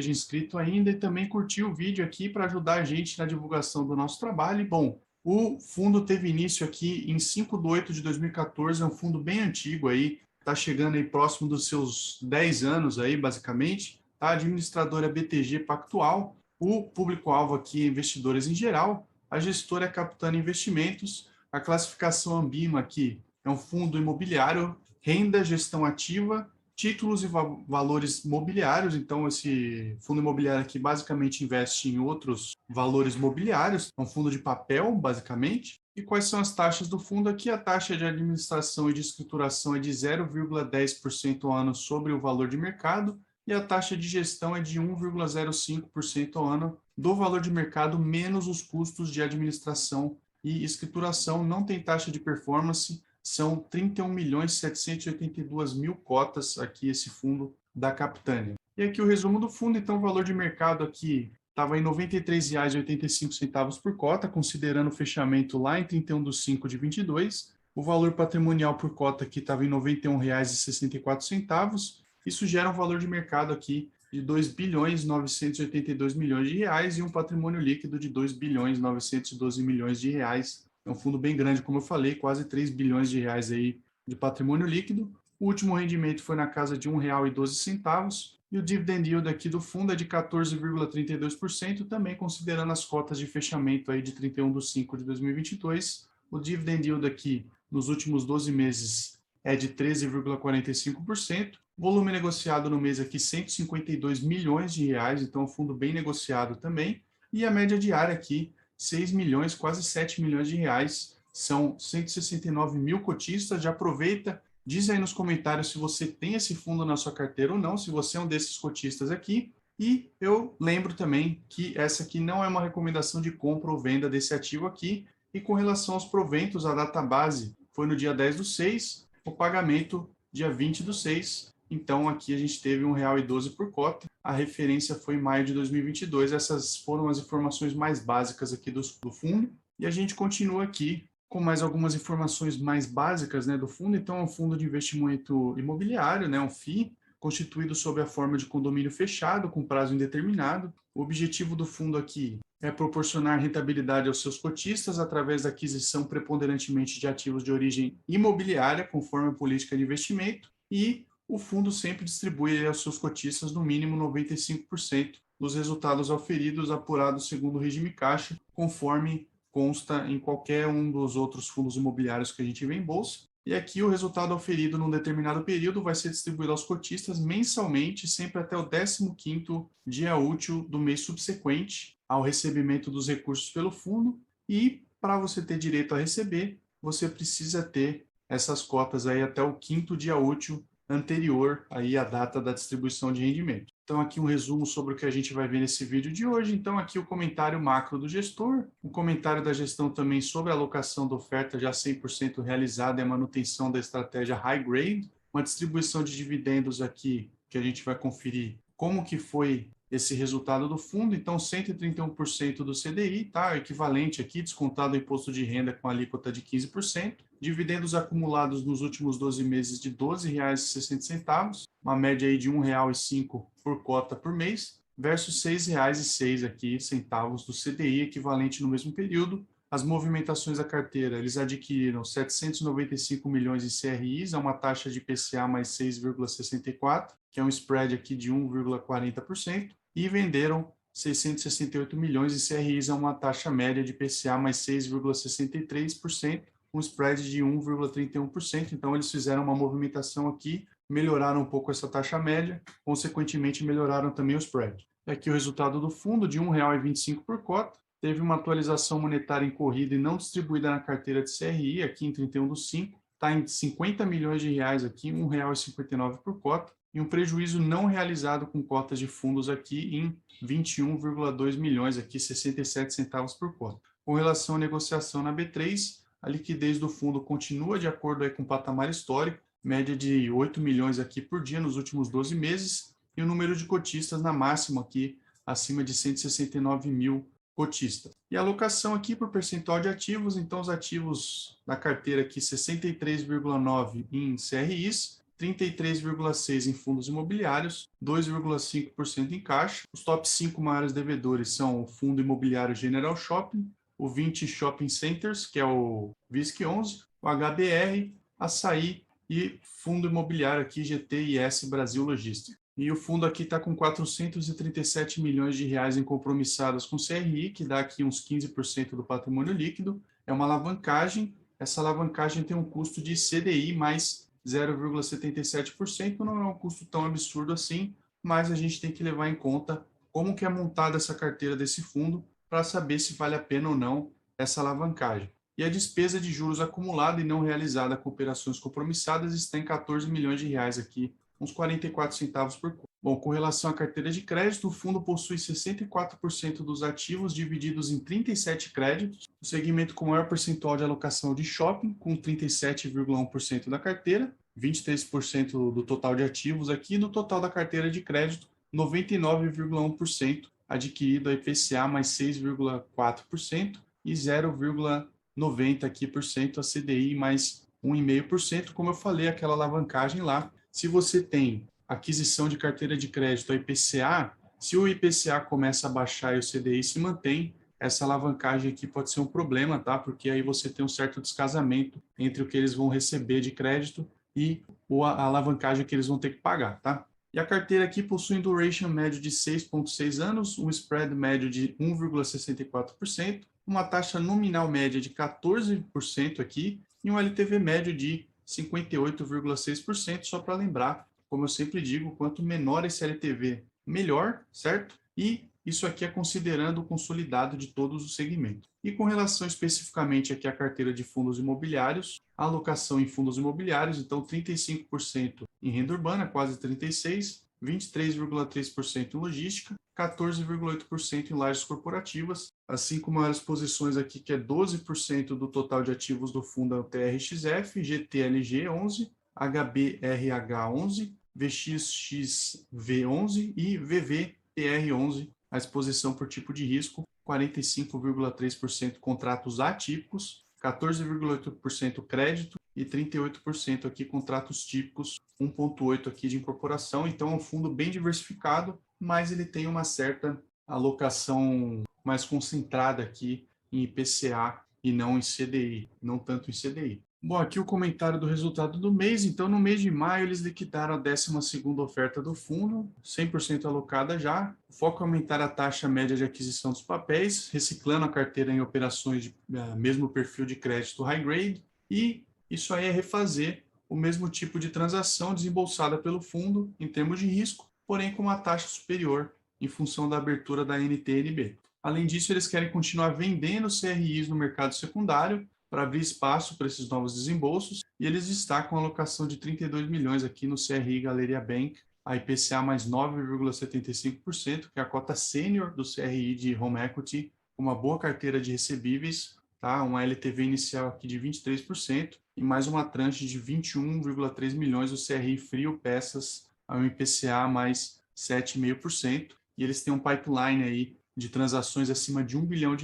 seja inscrito ainda e também curtir o vídeo aqui para ajudar a gente na divulgação do nosso trabalho. E, bom, o fundo teve início aqui em 5/8 de 2014, é um fundo bem antigo aí, está chegando aí próximo dos seus 10 anos aí, basicamente. A administradora é BTG Pactual, o público-alvo aqui é investidores em geral, a gestora é Capitana Investimentos, a classificação Ambima aqui é um fundo imobiliário, renda, gestão ativa, títulos e valores mobiliários. Então, esse fundo imobiliário aqui basicamente investe em outros valores mobiliários, é um fundo de papel, basicamente. E quais são as taxas do fundo aqui? A taxa de administração e de escrituração é de 0,10% ao ano sobre o valor de mercado, e a taxa de gestão é de 1,05% ao ano do valor de mercado, menos os custos de administração e escrituração. Não tem taxa de performance, são 31.782.000 cotas aqui esse fundo da Capitânia. E aqui o resumo do fundo. Então, o valor de mercado aqui estava em R$ 93,85 por cota, considerando o fechamento lá em 31/5 de 22. O valor patrimonial por cota aqui estava em R$ 91,64. Isso gera um valor de mercado aqui de R$ 2.982.000.000 e um patrimônio líquido de R$ 2.912.000.000. É um fundo bem grande, como eu falei, quase 3 bilhões de reais aí de patrimônio líquido. O último rendimento foi na casa de R$ 1,12 e o dividend yield aqui do fundo é de 14,32%, também considerando as cotas de fechamento aí de 31/5 de 2022. O dividend yield aqui nos últimos 12 meses é de 13,45%. Volume negociado no mês aqui 152 milhões de reais, então é um fundo bem negociado também. E a média diária aqui 6 milhões, quase 7 milhões de reais. São 169 mil cotistas. Já aproveita, diz aí nos comentários se você tem esse fundo na sua carteira ou não, se você é um desses cotistas aqui. E eu lembro também que essa aqui não é uma recomendação de compra ou venda desse ativo aqui. E com relação aos proventos, a data base foi no dia 10/6, o pagamento dia 20/6. Então, aqui a gente teve R$ 1,12 por cota. A referência foi em maio de 2022. Essas foram as informações mais básicas aqui do fundo. E a gente continua aqui com mais algumas informações mais básicas, né, do fundo. Então, é um fundo de investimento imobiliário, né, um FII, constituído sob a forma de condomínio fechado, com prazo indeterminado. O objetivo do fundo aqui é proporcionar rentabilidade aos seus cotistas através da aquisição preponderantemente de ativos de origem imobiliária, conforme a política de investimento, e o fundo sempre distribui aos seus cotistas no mínimo 95% dos resultados auferidos apurados segundo o regime caixa, conforme consta em qualquer um dos outros fundos imobiliários que a gente vê em bolsa. E aqui o resultado auferido num determinado período vai ser distribuído aos cotistas mensalmente, sempre até o 15º dia útil do mês subsequente ao recebimento dos recursos pelo fundo. E para você ter direito a receber, você precisa ter essas cotas aí até o 5º dia útil anterior aí à data da distribuição de rendimento. Então, aqui um resumo sobre o que a gente vai ver nesse vídeo de hoje. Então, aqui o comentário macro do gestor, o comentário da gestão também sobre a alocação da oferta já 100% realizada e a manutenção da estratégia high grade, uma distribuição de dividendos aqui que a gente vai conferir como que foi esse resultado do fundo. Então, 131% do CDI, tá? Equivalente aqui, descontado o imposto de renda com alíquota de 15%. Dividendos acumulados nos últimos 12 meses de R$ 12,60, uma média aí de R$ 1,05 por cota por mês, versus R$ 6,06 aqui, centavos do CDI, equivalente no mesmo período. As movimentações da carteira, eles adquiriram 795 milhões em CRIs, a uma taxa de IPCA mais 6,64, que é um spread aqui de 1,40%, e venderam 668 milhões em CRIs a uma taxa média de IPCA mais 6,63%, um spread de 1,31%. Então, eles fizeram uma movimentação aqui, melhoraram um pouco essa taxa média, consequentemente, melhoraram também o spread. E aqui o resultado do fundo, de R$ 1,25 por cota, teve uma atualização monetária incorrida e não distribuída na carteira de CRI, aqui em 31/5, está em 50 milhões de reais aqui, R$ 1,59 por cota, e um prejuízo não realizado com cotas de fundos aqui em 21,2 milhões, aqui 67 centavos por cota. Com relação à negociação na B3, a liquidez do fundo continua de acordo aí com o patamar histórico, média de 8 milhões aqui por dia nos últimos 12 meses, e o número de cotistas na máxima aqui, acima de 169 mil cotistas. E a alocação aqui por percentual de ativos, então os ativos da carteira aqui 63,9 em CRIs, 33,6% em fundos imobiliários, 2,5% em caixa. Os top 5 maiores devedores são o Fundo Imobiliário General Shopping, o 20 Shopping Centers, que é o VISC11, o HBR, Açaí e Fundo Imobiliário aqui GTIS Brasil Logística. E o fundo aqui está com 437 milhões de reais em compromissadas com CRI, que dá aqui uns 15% do patrimônio líquido. É uma alavancagem. Essa alavancagem tem um custo de CDI mais 0,77%. Não é um custo tão absurdo assim, mas a gente tem que levar em conta como que é montada essa carteira desse fundo para saber se vale a pena ou não essa alavancagem. E a despesa de juros acumulada e não realizada com operações compromissadas está em 14 milhões de reais aqui, uns 44 centavos por conta. Bom, com relação à carteira de crédito, o fundo possui 64% dos ativos divididos em 37 créditos, o segmento com maior percentual de alocação de shopping, com 37,1% da carteira, 23% do total de ativos aqui, e no total da carteira de crédito, 99,1% adquirido a IPCA mais 6,4% e 0,90% aqui por cento a CDI mais 1,5%, como eu falei, aquela alavancagem lá. Se você tem aquisição de carteira de crédito a IPCA, se o IPCA começa a baixar e o CDI se mantém, essa alavancagem aqui pode ser um problema, tá? Porque aí você tem um certo descasamento entre o que eles vão receber de crédito e a alavancagem que eles vão ter que pagar, tá? E a carteira aqui possui um duration médio de 6,6 anos, um spread médio de 1,64%, uma taxa nominal média de 14% aqui e um LTV médio de 58,6%, só para lembrar, como eu sempre digo, quanto menor esse LTV, melhor, certo? E isso aqui é considerando o consolidado de todos os segmentos. E com relação especificamente aqui à carteira de fundos imobiliários, a alocação em fundos imobiliários, então 35% em renda urbana, quase 36%, 23,3% em logística, 14,8% em lajes corporativas, as 5 maiores posições aqui, que é 12% do total de ativos do fundo, é o TRXF, GTLG 11, HBRH 11, VXXV 11 e VVPR 11, a exposição por tipo de risco, 45,3% contratos atípicos, 14,8% crédito e 38% aqui contratos típicos, 1,8% aqui de incorporação. Então é um fundo bem diversificado, mas ele tem uma certa alocação mais concentrada aqui em IPCA e não em CDI, não tanto em CDI. Bom, aqui o comentário do resultado do mês. Então, no mês de maio, eles liquidaram a 12ª oferta do fundo, 100% alocada já. O foco é aumentar a taxa média de aquisição dos papéis, reciclando a carteira em operações de mesmo perfil de crédito high grade. E isso aí é refazer o mesmo tipo de transação desembolsada pelo fundo em termos de risco, porém com uma taxa superior em função da abertura da NTNB. Além disso, eles querem continuar vendendo CRIs no mercado secundário, para abrir espaço para esses novos desembolsos, e eles destacam a alocação de 32 milhões aqui no CRI Galeria Bank, a IPCA mais 9,75%, que é a cota sênior do CRI de Home Equity, uma boa carteira de recebíveis, tá? Uma LTV inicial aqui de 23%, e mais uma tranche de 21,3 milhões do CRI Frio Peças, a um IPCA mais 7,5%, e eles têm um pipeline aí de transações acima de R$1 bilhão,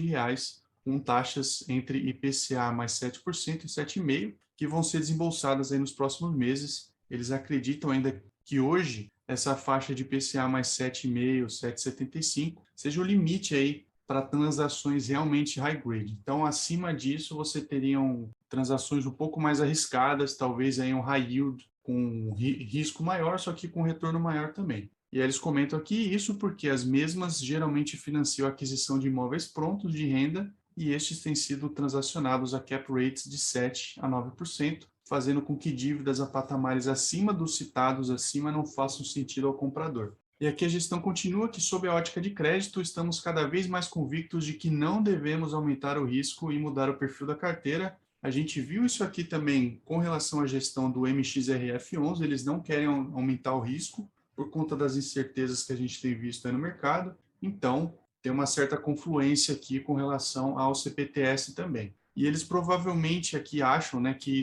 com taxas entre IPCA mais 7% e 7,5%, que vão ser desembolsadas aí nos próximos meses. Eles acreditam ainda que hoje essa faixa de IPCA mais 7,5%, 7,75% seja o limite aí para transações realmente high grade. Então, acima disso, você teriam transações um pouco mais arriscadas, talvez aí um high yield com risco maior, só que com retorno maior também. E aí eles comentam aqui isso porque as mesmas geralmente financiam a aquisição de imóveis prontos de renda e estes têm sido transacionados a cap rates de 7% a 9%, fazendo com que dívidas a patamares acima dos citados acima não façam sentido ao comprador. E aqui a gestão continua que, sob a ótica de crédito, estamos cada vez mais convictos de que não devemos aumentar o risco e mudar o perfil da carteira. A gente viu isso aqui também com relação à gestão do MXRF11, eles não querem aumentar o risco por conta das incertezas que a gente tem visto aí no mercado. Então, tem uma certa confluência aqui com relação ao CPTS também. E eles provavelmente aqui acham, né, que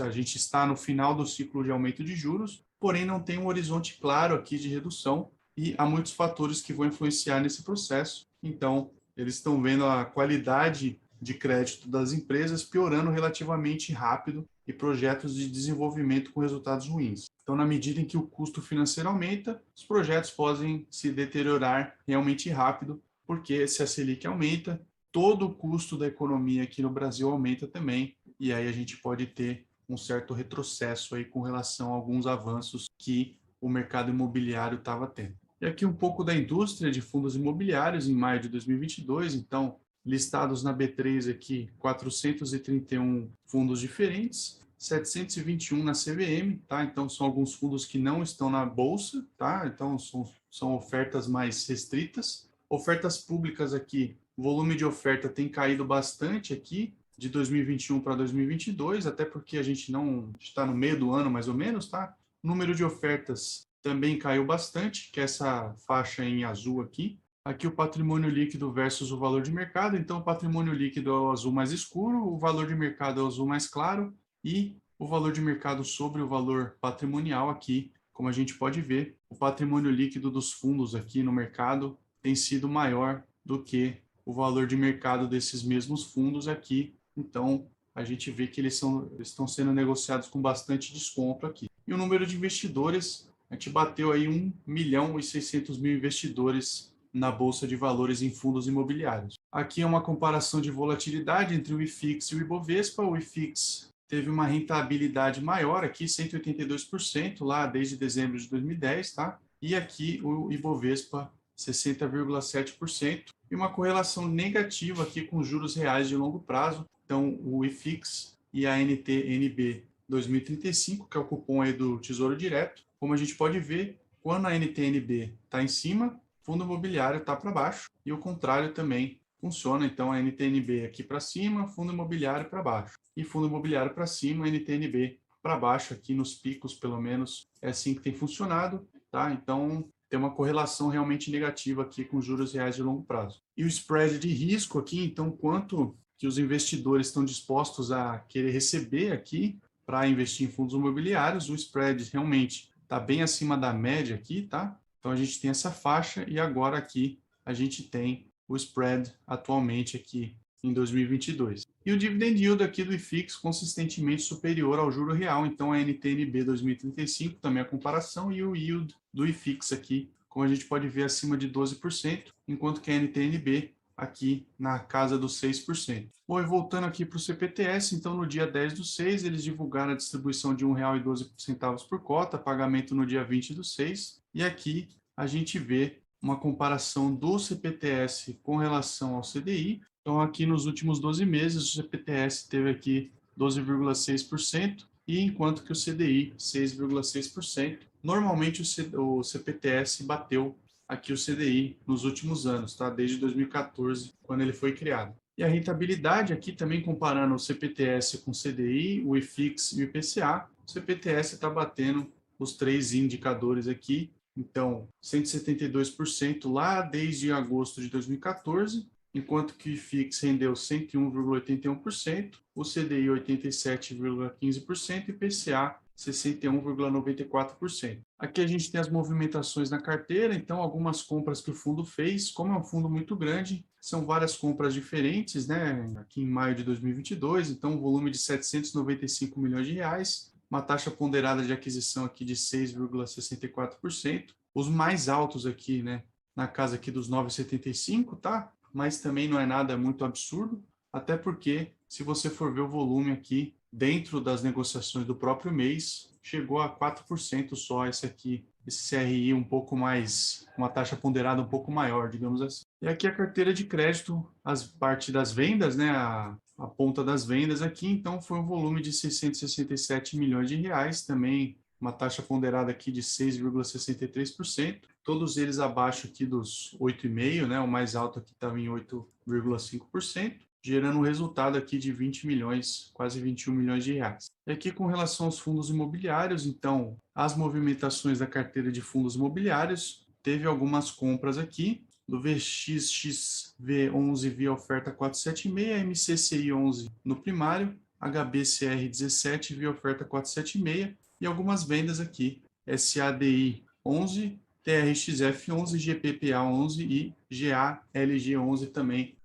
a gente está no final do ciclo de aumento de juros, porém não tem um horizonte claro aqui de redução e há muitos fatores que vão influenciar nesse processo. Então, eles estão vendo a qualidade de crédito das empresas piorando relativamente rápido e projetos de desenvolvimento com resultados ruins. Então, na medida em que o custo financeiro aumenta, os projetos podem se deteriorar realmente rápido, porque se a Selic aumenta, todo o custo da economia aqui no Brasil aumenta também, e aí a gente pode ter um certo retrocesso aí com relação a alguns avanços que o mercado imobiliário estava tendo. E aqui um pouco da indústria de fundos imobiliários em maio de 2022, então, listados na B3 aqui, 431 fundos diferentes, 721 na CVM, tá? Então, são alguns fundos que não estão na bolsa, tá? Então, são ofertas mais restritas. Ofertas públicas aqui, o volume de oferta tem caído bastante aqui, de 2021 para 2022, até porque a gente não está no meio do ano, mais ou menos, tá? O número de ofertas também caiu bastante, que é essa faixa em azul aqui. Aqui o patrimônio líquido versus o valor de mercado. Então, o patrimônio líquido é o azul mais escuro, o valor de mercado é o azul mais claro e o valor de mercado sobre o valor patrimonial aqui. Como a gente pode ver, o patrimônio líquido dos fundos aqui no mercado tem sido maior do que o valor de mercado desses mesmos fundos aqui. Então, a gente vê que eles estão sendo negociados com bastante desconto aqui. E o número de investidores, a gente bateu aí 1.600.000 investidores na Bolsa de Valores em fundos imobiliários. Aqui é uma comparação de volatilidade entre o IFIX e o Ibovespa. O IFIX teve uma rentabilidade maior aqui, 182% lá desde dezembro de 2010, tá? E aqui o Ibovespa 60,7% e uma correlação negativa aqui com juros reais de longo prazo. Então, o IFIX e a NTNB 2035, que é o cupom aí do Tesouro Direto. Como a gente pode ver, quando a NTNB está em cima, fundo imobiliário está para baixo e o contrário também funciona. Então, a NTNB aqui para cima, fundo imobiliário para baixo. E fundo imobiliário para cima, NTNB para baixo, aqui nos picos, pelo menos, é assim que tem funcionado, tá? Então, tem uma correlação realmente negativa aqui com juros reais de longo prazo. E o spread de risco aqui, então, quanto que os investidores estão dispostos a querer receber aqui para investir em fundos imobiliários, o spread realmente está bem acima da média aqui, tá? Então, a gente tem essa faixa e agora aqui a gente tem o spread atualmente aqui em 2022. E o dividend yield aqui do IFIX consistentemente superior ao juro real, então a NTNB 2035 também a comparação e o yield do IFIX aqui, como a gente pode ver, acima de 12%, enquanto que a NTNB aqui na casa dos 6%. Bom, e voltando aqui para o CPTS, então no dia 10/6 eles divulgaram a distribuição de R$ 1,12 por cota, pagamento no dia 20/6, e aqui a gente vê uma comparação do CPTS com relação ao CDI. Então aqui nos últimos 12 meses o CPTS teve aqui 12,6%, e enquanto que o CDI 6,6%. Normalmente o CPTS bateu aqui o CDI nos últimos anos, tá? Desde 2014, quando ele foi criado. E a rentabilidade aqui também comparando o CPTS com o CDI, o IFIX e o IPCA, o CPTS está batendo os três indicadores aqui. Então, 172% lá desde agosto de 2014, enquanto que o IFIX rendeu 101,81%, o CDI 87,15% e o IPCA 61,94%. Aqui a gente tem as movimentações na carteira, então algumas compras que o fundo fez, como é um fundo muito grande, são várias compras diferentes, né? Aqui em maio de 2022, então um volume de 795 milhões de reais, uma taxa ponderada de aquisição aqui de 6,64%, os mais altos aqui, né? Na casa aqui dos 9,75, tá? Mas também não é nada muito absurdo, até porque se você for ver o volume aqui, dentro das negociações do próprio mês, chegou a 4% só esse CRI um pouco mais, uma taxa ponderada um pouco maior, digamos assim. E aqui a carteira de crédito, as parte das vendas, né, a ponta das vendas aqui, então foi um volume de 667 milhões de reais, também uma taxa ponderada aqui de 6,63%, todos eles abaixo aqui dos 8,5%, né, o mais alto aqui estava em 8,5%, gerando um resultado aqui de 20 milhões, quase 21 milhões de reais. E aqui com relação aos fundos imobiliários, então, as movimentações da carteira de fundos imobiliários, teve algumas compras aqui, do VXXV11 via oferta 476, MCCI 11 no primário, HBCR 17 via oferta 476 e algumas vendas aqui, SADI 11, TRXF 11, GPPA 11 e GALG 11 também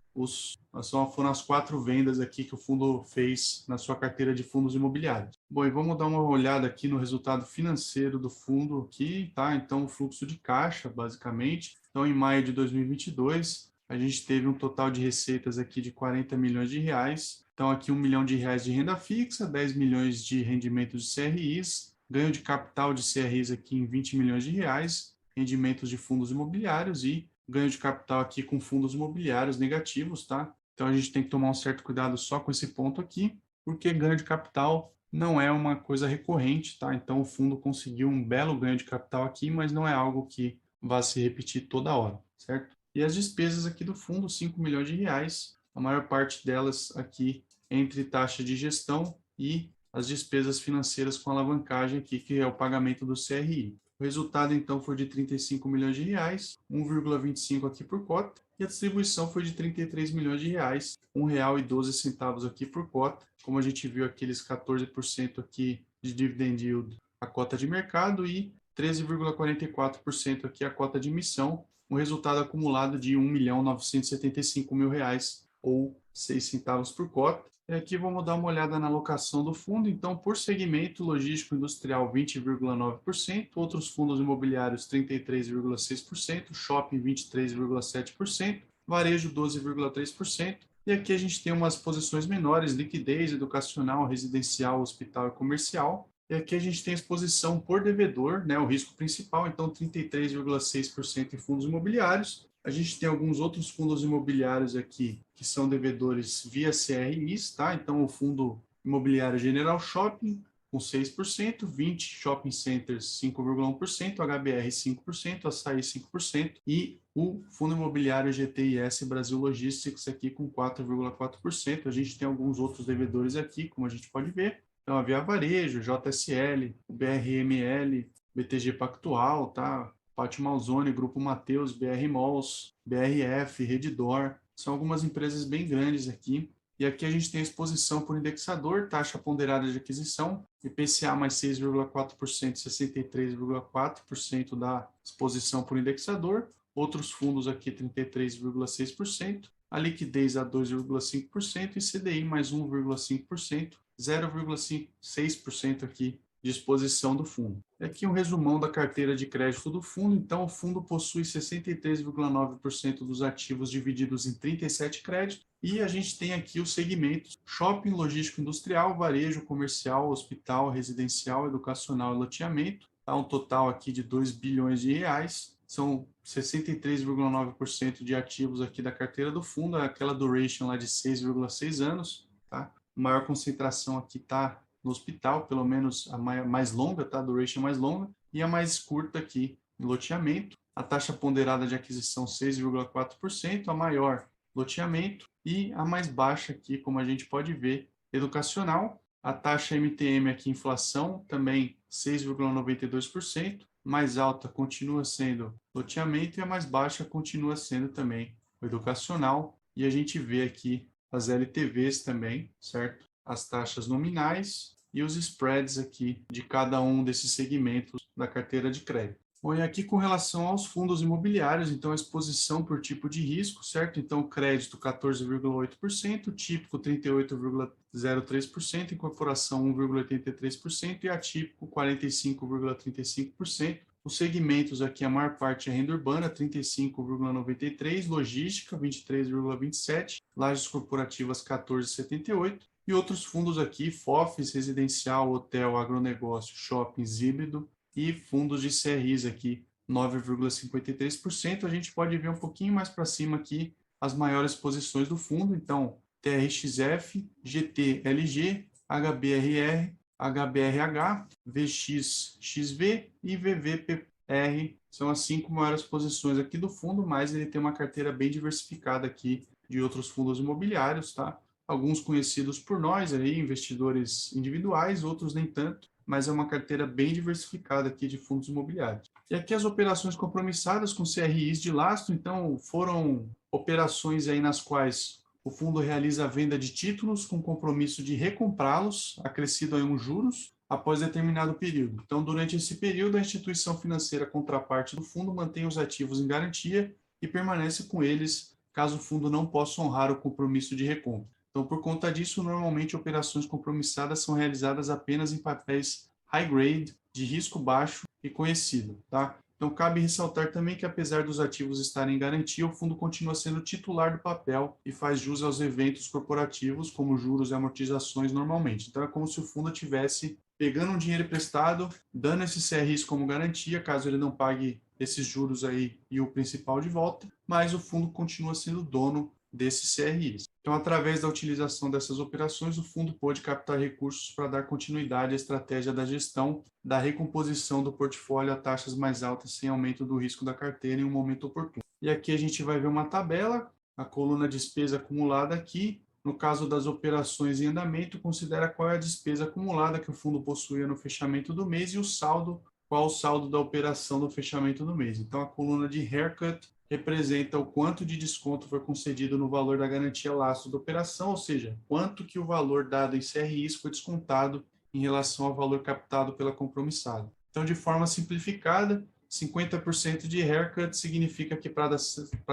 foram as 4 vendas aqui que o fundo fez na sua carteira de fundos imobiliários. Bom, e vamos dar uma olhada aqui no resultado financeiro do fundo aqui, tá? Então, o fluxo de caixa, basicamente. Então, em maio de 2022, a gente teve um total de receitas aqui de 40 milhões de reais. Então, aqui R$ 1 milhão de renda fixa, 10 milhões de rendimentos de CRIs, ganho de capital de CRIs aqui em 20 milhões de reais, rendimentos de fundos imobiliários e ganho de capital aqui com fundos imobiliários negativos, tá? Então, a gente tem que tomar um certo cuidado só com esse ponto aqui, porque ganho de capital não é uma coisa recorrente, tá? Então, o fundo conseguiu um belo ganho de capital aqui, mas não é algo que vai se repetir toda hora, certo? E as despesas aqui do fundo, 5 milhões de reais, a maior parte delas aqui entre taxa de gestão e as despesas financeiras com alavancagem aqui, que é o pagamento do CRI. O resultado, então, foi de 35 milhões de reais, 1,25 aqui por cota, e a distribuição foi de 33 milhões de reais, R$ 1,12 aqui por cota. Como a gente viu, aqueles 14% aqui de dividend yield a cota de mercado e 13,44% aqui a cota de emissão, um resultado acumulado de R$ 1.975.000, ou 6 centavos por cota. E aqui vamos dar uma olhada na alocação do fundo. Então, por segmento, logístico industrial 20,9%, outros fundos imobiliários 33,6%, shopping 23,7%, varejo 12,3%. E aqui a gente tem umas posições menores, liquidez, educacional, residencial, hospital e comercial. E aqui a gente tem a exposição por devedor, né, o risco principal, então 33,6% em fundos imobiliários. A gente tem alguns outros fundos imobiliários aqui que são devedores via CRIs, tá? Então, o fundo imobiliário General Shopping com 6%, 20 Shopping Centers 5,1%, HBR 5%, Açaí 5% e o fundo imobiliário GTIS Brasil Logistics aqui com 4,4%. A gente tem alguns outros devedores aqui, como a gente pode ver. Então, a Via Varejo, JSL, o BRML, BTG Pactual, tá? Pátio Malzone, Grupo Mateus, BR Malls, BRF, Redditor, são algumas empresas bem grandes aqui. E aqui a gente tem a exposição por indexador, taxa ponderada de aquisição, IPCA mais 6,4%, 63,4% da exposição por indexador, outros fundos aqui 33,6%, a liquidez a 2,5% e CDI mais 1,5%, 0,6% aqui de exposição do fundo. Aqui um resumão da carteira de crédito do fundo. Então, o fundo possui 63,9% dos ativos divididos em 37 créditos e a gente tem aqui os segmentos shopping, logístico industrial, varejo, comercial, hospital, residencial, educacional e loteamento. Tá um total aqui de 2 bilhões de reais. São 63,9% de ativos aqui da carteira do fundo, aquela duration lá de 6,6 anos, tá? A maior concentração aqui está no hospital, pelo menos a mais longa, tá? A duration mais longa, e a mais curta aqui, no loteamento. A taxa ponderada de aquisição 6,4%, a maior loteamento, e a mais baixa aqui, como a gente pode ver, educacional. A taxa MTM aqui, inflação, também 6,92%, mais alta continua sendo loteamento e a mais baixa continua sendo também o educacional. E a gente vê aqui as LTVs também, certo? As taxas nominais e os spreads aqui de cada um desses segmentos da carteira de crédito. Bom, e aqui com relação aos fundos imobiliários, então a exposição por tipo de risco, certo? Então crédito 14,8%, típico 38,03%, incorporação 1,83% e atípico 45,35%. Os segmentos aqui, a maior parte é renda urbana, 35,93%, logística, 23,27%, lajes corporativas, 14,78%, e outros fundos aqui, FOFs, residencial, hotel, agronegócio, shoppings, híbrido, e fundos de CRIs aqui, 9,53%. A gente pode ver um pouquinho mais para cima aqui as maiores posições do fundo, então, TRXF, GTLG, HBRR, HBRH, VXXV e VVPR. São as 5 maiores posições aqui do fundo, mas ele tem uma carteira bem diversificada aqui de outros fundos imobiliários, tá? Alguns conhecidos por nós, aí, investidores individuais, outros nem tanto, mas é uma carteira bem diversificada aqui de fundos imobiliários. E aqui as operações compromissadas com CRIs de lastro, então foram operações aí nas quais o fundo realiza a venda de títulos com compromisso de recomprá-los, acrescido aí uns juros, após determinado período. Então, durante esse período, a instituição financeira contraparte do fundo mantém os ativos em garantia e permanece com eles caso o fundo não possa honrar o compromisso de recompra. Então, por conta disso, normalmente operações compromissadas são realizadas apenas em papéis high grade, de risco baixo e conhecido, tá? Então, cabe ressaltar também que, apesar dos ativos estarem em garantia, o fundo continua sendo titular do papel e faz jus aos eventos corporativos, como juros e amortizações normalmente. Então, é como se o fundo tivesse pegando um dinheiro emprestado, dando esse CRIs como garantia, caso ele não pague esses juros aí e o principal de volta, mas o fundo continua sendo dono desses CRIs. Então, através da utilização dessas operações, o fundo pôde captar recursos para dar continuidade à estratégia da gestão da recomposição do portfólio a taxas mais altas sem aumento do risco da carteira em um momento oportuno. E aqui a gente vai ver uma tabela, a coluna despesa acumulada aqui. No caso das operações em andamento, considera qual é a despesa acumulada que o fundo possuía no fechamento do mês e o saldo, qual o saldo da operação no fechamento do mês. Então, a coluna de haircut representa o quanto de desconto foi concedido no valor da garantia lastro da operação, ou seja, quanto que o valor dado em CRIs foi descontado em relação ao valor captado pela compromissada. Então, de forma simplificada, 50% de haircut significa que para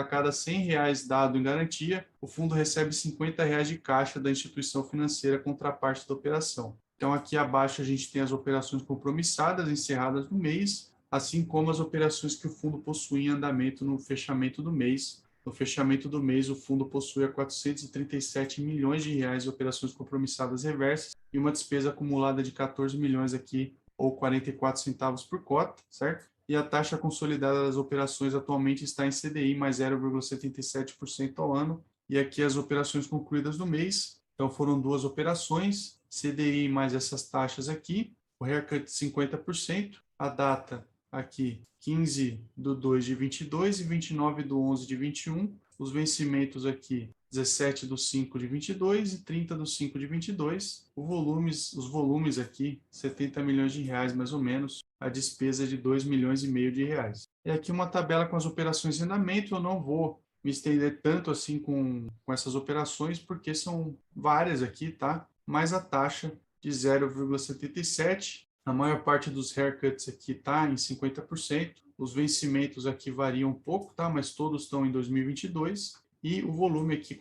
cada R$100 dado em garantia, o fundo recebe R$50 de caixa da instituição financeira contraparte da operação. Então, aqui abaixo a gente tem as operações compromissadas encerradas no mês, assim como as operações que o fundo possui em andamento no fechamento do mês. No fechamento do mês, o fundo possui 437 milhões de reais de operações compromissadas reversas e uma despesa acumulada de 14 milhões aqui, ou 44 centavos por cota, certo? E a taxa consolidada das operações atualmente está em CDI mais 0,77% ao ano. E aqui as operações concluídas no mês. Então, foram duas operações, CDI mais essas taxas aqui, o haircut de 50%, a data aqui 15/2 de 22 e 29/11 de 21, os vencimentos aqui 17/5 de 22 e 30/5 de 22, os volumes aqui 70 milhões de reais mais ou menos, a despesa de 2,5 milhões de reais. E aqui uma tabela com as operações em andamento, eu não vou me estender tanto assim com essas operações, porque são várias aqui, tá? Mais a taxa de 0,77, a maior parte dos haircuts aqui está em 50%, os vencimentos aqui variam um pouco, tá? Mas todos estão em 2022, e o volume aqui